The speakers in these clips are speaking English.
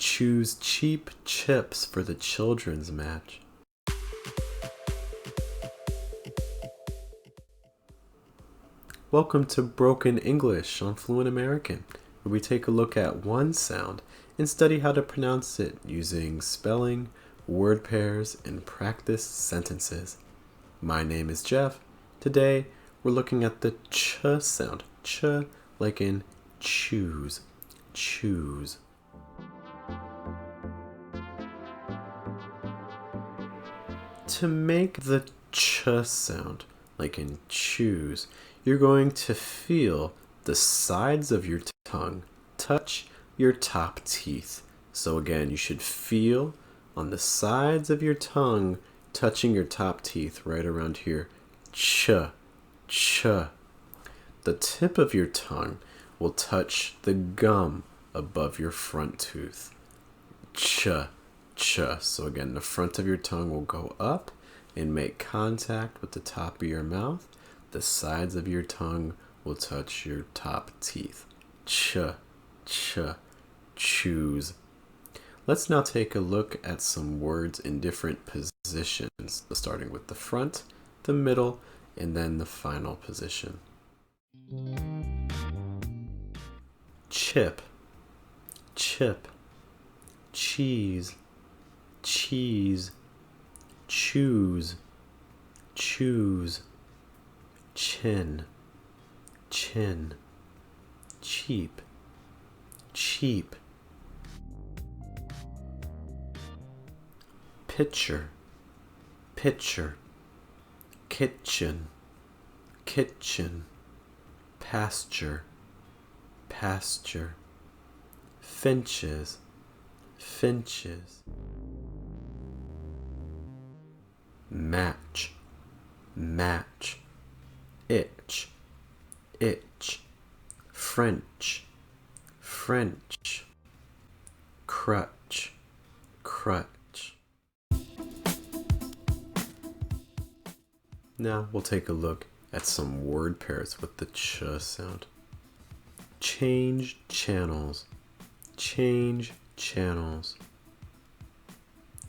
choose cheap chips for the children's match. Welcome to Broken English on Fluent American, where we take a look at one sound and study how to pronounce it using spelling, word pairs, and practice sentences. My name is Geoff. Today, we're looking at the ch sound. Ch, like in choose, choose. To make the ch sound, like in choose, you're going to feel the sides of your tongue touch your top teeth. So again, you should feel on the sides of your tongue touching your top teeth right around here. Ch, ch. The tip of your tongue will touch the gum above your front tooth. Ch, ch. So again, the front of your tongue will go up and make contact with the top of your mouth. The sides of your tongue will touch your top teeth. Ch, ch, choose. Let's now take a look at some words in different positions, starting with the front, the middle, and then the final position. Chip, chip, cheese, cheese, choose, choose, chin, chin, cheap, cheap, pitcher, pitcher, kitchen, kitchen, pasture, pasture, finches, finches, match, match, itch, itch, French, French, crutch, crutch. Now we'll take a look at some word pairs with the ch sound. Change channels, change channels.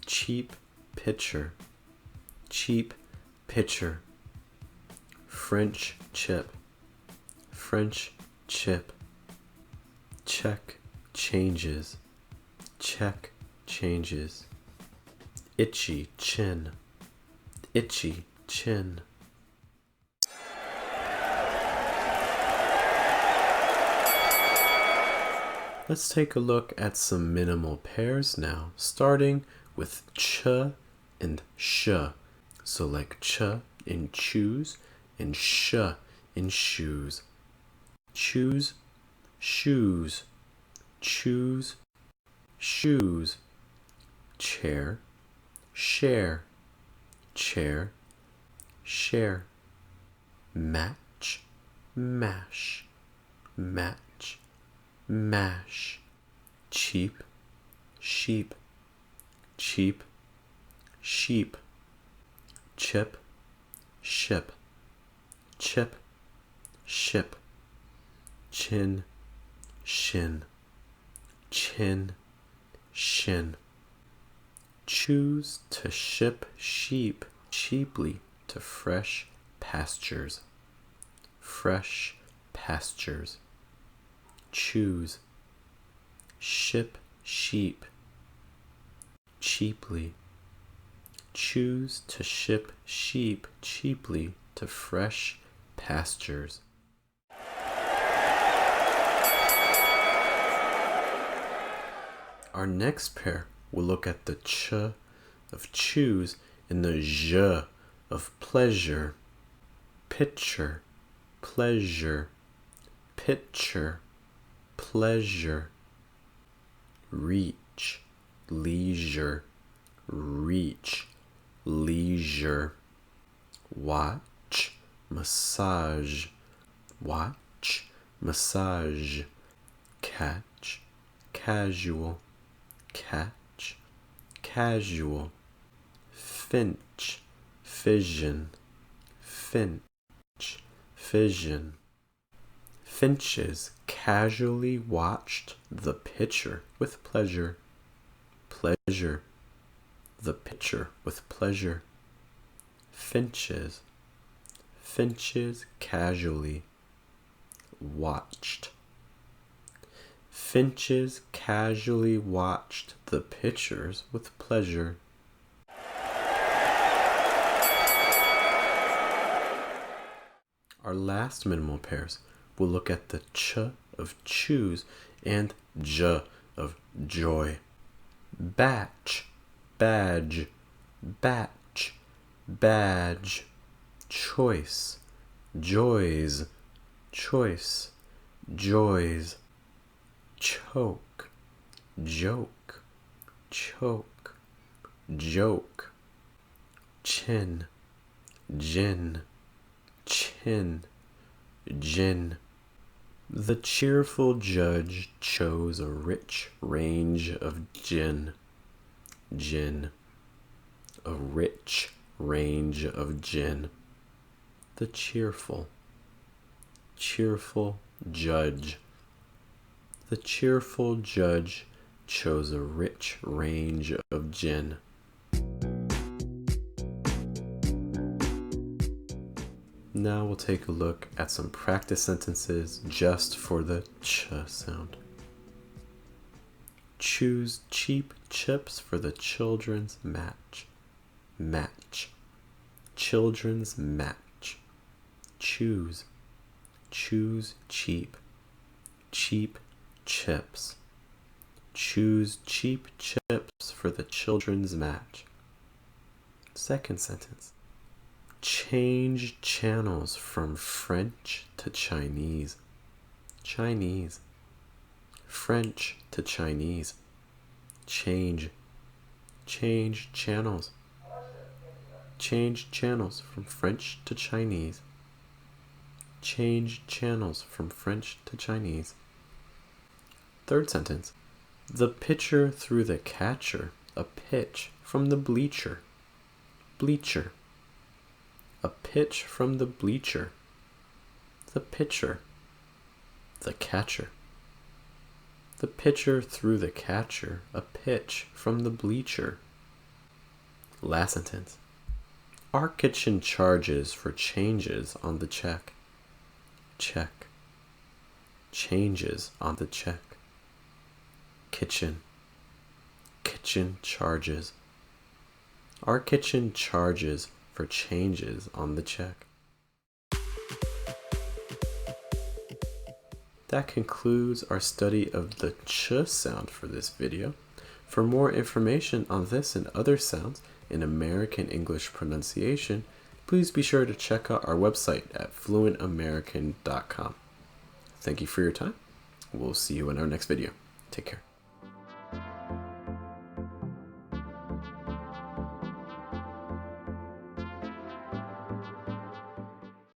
Cheap pitcher, cheap pitcher. French chip, French chip. Check changes, check changes. Itchy chin, itchy chin. Let's take a look at some minimal pairs now, starting with ch and sh. So like ch in choose and sh in shoes. Choose, shoes, choose, shoes. Chair, share, chair, share. Match, mash, match, mash. Cheap, sheep, cheap, sheep. Chip, ship, chip, ship. Chin, shin, chin, shin. Choose to ship sheep cheaply to fresh pastures. Fresh pastures. Choose. Ship sheep cheaply. Choose to ship sheep cheaply to fresh pastures. Our next pair will look at the ch of choose and the zh of pleasure. Pitcher, pleasure, pitcher, pleasure. Reach, leisure, reach, leisure. Watch, massage, watch, massage. Catch, casual, catch, casual. Finch, fission, finch, fission. Finches casually watched the pitcher with pleasure. pleasure. The pitcher with pleasure. Finches. Finches casually. Watched. Finches casually watched the pitchers with pleasure. Our last minimal pairs will look at the ch of choose and j of joy. Batch, badge, batch, badge. Choice, joys, choice, joys. Choke, joke, choke, joke. Chin, gin, chin, gin. The cheerful judge chose a rich range of gin. Gin. A rich range of gin. The cheerful judge. The cheerful judge chose a rich range of gin. Now we'll take a look at some practice sentences just for the ch sound. Choose cheap chips for the children's match. Match. Children's match. Choose. Choose cheap. Cheap chips. Choose cheap chips for the children's match. Second sentence. Change channels from French to Chinese. Chinese. French to Chinese. Change. Change channels. Change channels from French to Chinese. Change channels from French to Chinese. Third sentence. The pitcher threw the catcher a pitch from the bleacher. Bleacher. A pitch from the bleacher. The pitcher. The catcher. The pitcher threw the catcher a pitch from the bleacher. Last sentence. Our kitchen charges for changes on the check. Check. Changes on the check. Kitchen. Kitchen charges. Our kitchen charges for changes on the check. That concludes our study of the ch sound for this video. For more information on this and other sounds in American English pronunciation, please be sure to check out our website at fluentamerican.com. Thank you for your time. We'll see you in our next video. Take care.